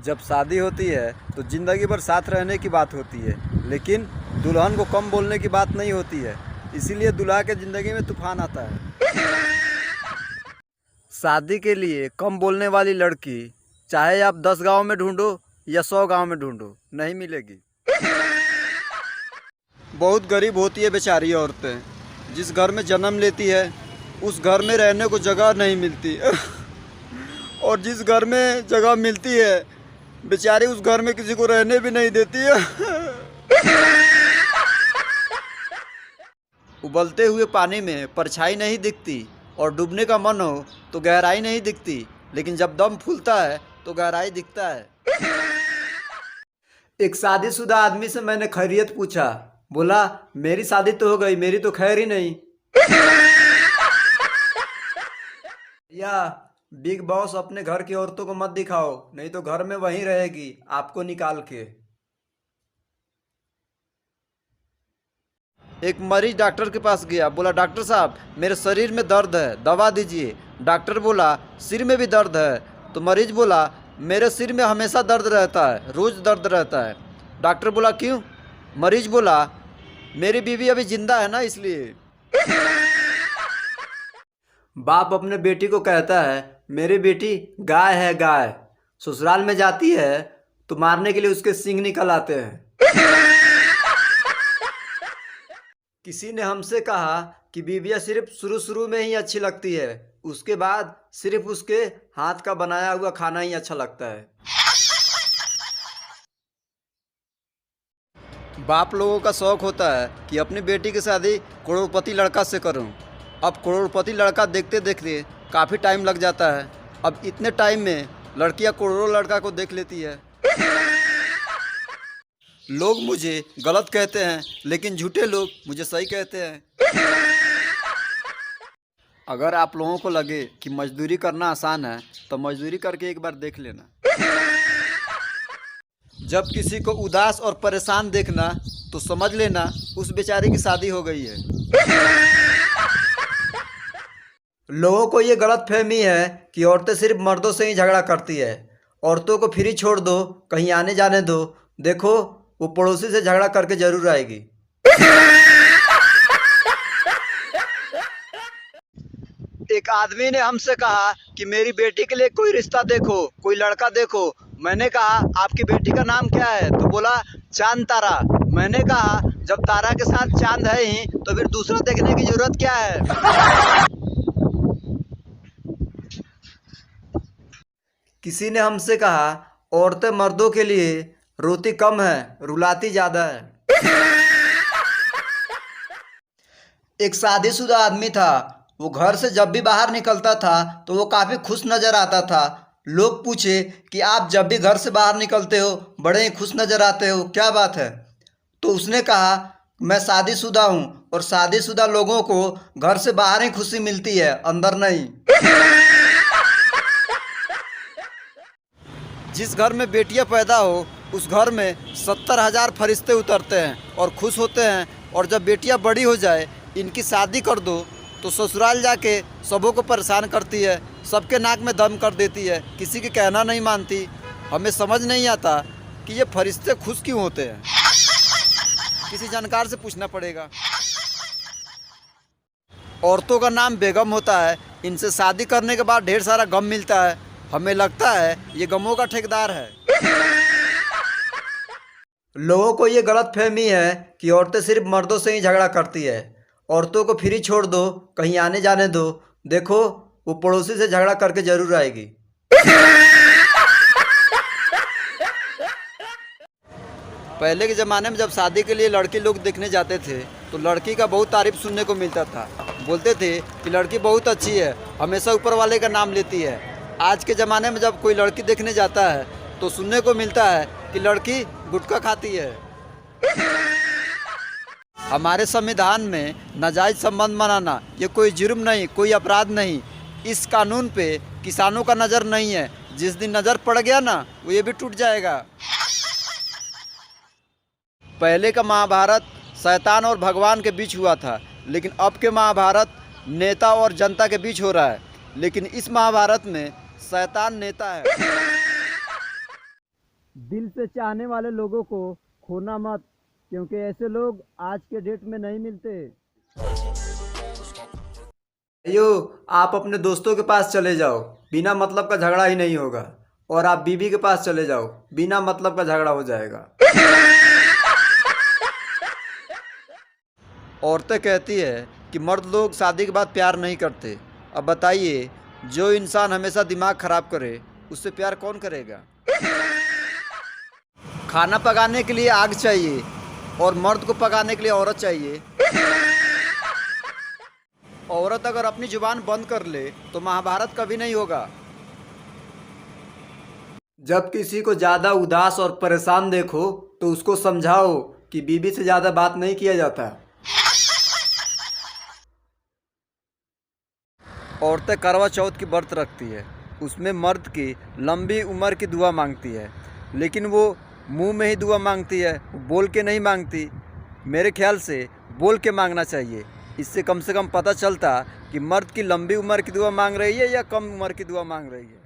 जब शादी होती है तो ज़िंदगी भर साथ रहने की बात होती है, लेकिन दुल्हन को कम बोलने की बात नहीं होती है। इसीलिए दूल्हा के ज़िंदगी में तूफान आता है। शादी के लिए कम बोलने वाली लड़की चाहे आप 10 गांव में ढूंढो या 100 गांव में ढूंढो, नहीं मिलेगी। बहुत गरीब होती है बेचारी औरतें। जिस घर में जन्म लेती है उस घर में रहने को जगह नहीं मिलती और जिस घर में जगह मिलती है बेचारी उस घर में किसी को रहने भी नहीं देती है। उबलते हुए पानी में परछाई नहीं दिखती और डूबने का मन हो तो गहराई नहीं दिखती, लेकिन जब दम फूलता है तो गहराई दिखता है। एक शादीशुदा आदमी से मैंने खैरियत पूछा। बोला, मेरी शादी तो हो गई, मेरी तो खैर ही नहीं। या बिग बॉस अपने घर की औरतों को मत दिखाओ, नहीं तो घर में वहीं रहेगी आपको निकाल के। एक मरीज डॉक्टर के पास गया। बोला, डॉक्टर साहब मेरे शरीर में दर्द है, दवा दीजिए। डॉक्टर बोला, सिर में भी दर्द है? तो मरीज बोला, मेरे सिर में हमेशा दर्द रहता है, रोज़ दर्द रहता है। डॉक्टर बोला, क्यों? मरीज बोला, मेरी बीवी अभी जिंदा है ना, इसलिए। बाप अपने बेटी को कहता है, मेरी बेटी गाय है गाय। ससुराल में जाती है तो मारने के लिए उसके सींग निकल आते हैं। किसी ने हमसे कहा कि बीवियाँ सिर्फ शुरू शुरू में ही अच्छी लगती है, उसके बाद सिर्फ उसके हाथ का बनाया हुआ खाना ही अच्छा लगता है। बाप लोगों का शौक होता है कि अपनी बेटी की शादी करोड़पति लड़का से करूं। अब करोड़पति लड़का देखते देखते काफ़ी टाइम लग जाता है। अब इतने टाइम में लड़कियां करोड़ों लड़का को देख लेती है। लोग मुझे गलत कहते हैं, लेकिन झूठे लोग मुझे सही कहते हैं। अगर आप लोगों को लगे कि मजदूरी करना आसान है तो मजदूरी करके एक बार देख लेना। जब किसी को उदास और परेशान देखना तो समझ लेना उस बेचारे की शादी हो गई है। लोगों को ये गलत फहमी है कि औरतें सिर्फ मर्दों से ही झगड़ा करती है। औरतों को फ्री छोड़ दो, कहीं आने जाने दो, देखो वो पड़ोसी से झगड़ा करके जरूर आएगी। एक आदमी ने हमसे कहा कि मेरी बेटी के लिए कोई रिश्ता देखो, कोई लड़का देखो। मैंने कहा, आपकी बेटी का नाम क्या है? तो बोला, चांद तारा। मैंने कहा, जब तारा के साथ चांद है ही तो फिर दूसरा देखने की जरूरत क्या है? किसी ने हमसे कहा, औरतें मर्दों के लिए रोती कम है, रुलाती ज्यादा है। एक शादीशुदा आदमी था। वो घर से जब भी बाहर निकलता था तो वो काफ़ी खुश नज़र आता था। लोग पूछे कि आप जब भी घर से बाहर निकलते हो बड़े ही खुश नज़र आते हो, क्या बात है? तो उसने कहा, मैं शादीशुदा हूँ और शादीशुदा लोगों को घर से बाहर ही खुशी मिलती है, अंदर नहीं। जिस घर में बेटियां पैदा हो उस घर में 70,000 फरिश्ते उतरते हैं और खुश होते हैं। और जब बेटियां बड़ी हो जाए, इनकी शादी कर दो तो ससुराल जाके सबों को परेशान करती है, सबके नाक में दम कर देती है, किसी के कहना नहीं मानती। हमें समझ नहीं आता कि ये फरिश्ते खुश क्यों होते हैं। किसी जानकार से पूछना पड़ेगा। औरतों का नाम बेगम होता है। इनसे शादी करने के बाद ढेर सारा गम मिलता है। हमें लगता है ये गमों का ठेकेदार है। लोगों को ये गलत फहमी है कि औरतें सिर्फ मर्दों से ही झगड़ा करती है। औरतों को फ्री छोड़ दो, कहीं आने जाने दो, देखो वो पड़ोसी से झगड़ा करके जरूर आएगी। पहले के ज़माने में जब शादी के लिए लड़के लोग देखने जाते थे तो लड़की का बहुत तारीफ सुनने को मिलता था। बोलते थे कि लड़की बहुत अच्छी है, हमेशा ऊपर वाले का नाम लेती है। आज के ज़माने में जब कोई लड़की देखने जाता है तो सुनने को मिलता है कि लड़की गुटखा खाती है। हमारे संविधान में नाजायज़ संबंध बनाना ये कोई जुर्म नहीं, कोई अपराध नहीं। इस कानून पे किसानों का नज़र नहीं है। जिस दिन नज़र पड़ गया ना, वो ये भी टूट जाएगा। पहले का महाभारत शैतान और भगवान के बीच हुआ था, लेकिन अब के महाभारत नेता और जनता के बीच हो रहा है। लेकिन इस महाभारत में शैतान नेता है। दिल से चाहने वाले लोगों को खोना मत, क्योंकि ऐसे लोग आज के डेट में नहीं मिलते। भाइयों, आप अपने दोस्तों के पास चले जाओ, बिना मतलब का झगड़ा ही नहीं होगा। और आप बीवी के पास चले जाओ, बिना मतलब का झगड़ा हो जाएगा। औरतें कहती है कि मर्द लोग शादी के बाद प्यार नहीं करते। अब बताइए, जो इंसान हमेशा दिमाग खराब करे उससे प्यार कौन करेगा। खाना पकाने के लिए आग चाहिए और मर्द को पकाने के लिए औरत चाहिए। औरत अगर अपनी जुबान बंद कर ले तो महाभारत कभी नहीं होगा। जब किसी को ज़्यादा उदास और परेशान देखो तो उसको समझाओ कि बीवी से ज़्यादा बात नहीं किया जाता। औरतें करवा चौथ की व्रत रखती है, उसमें मर्द की लंबी उम्र की दुआ मांगती है, लेकिन वो मुंह में ही दुआ मांगती है, बोल के नहीं मांगती। मेरे ख्याल से बोल के मांगना चाहिए, इससे कम से कम पता चलता कि मर्द की लंबी उम्र की दुआ मांग रही है या कम उम्र की दुआ मांग रही है।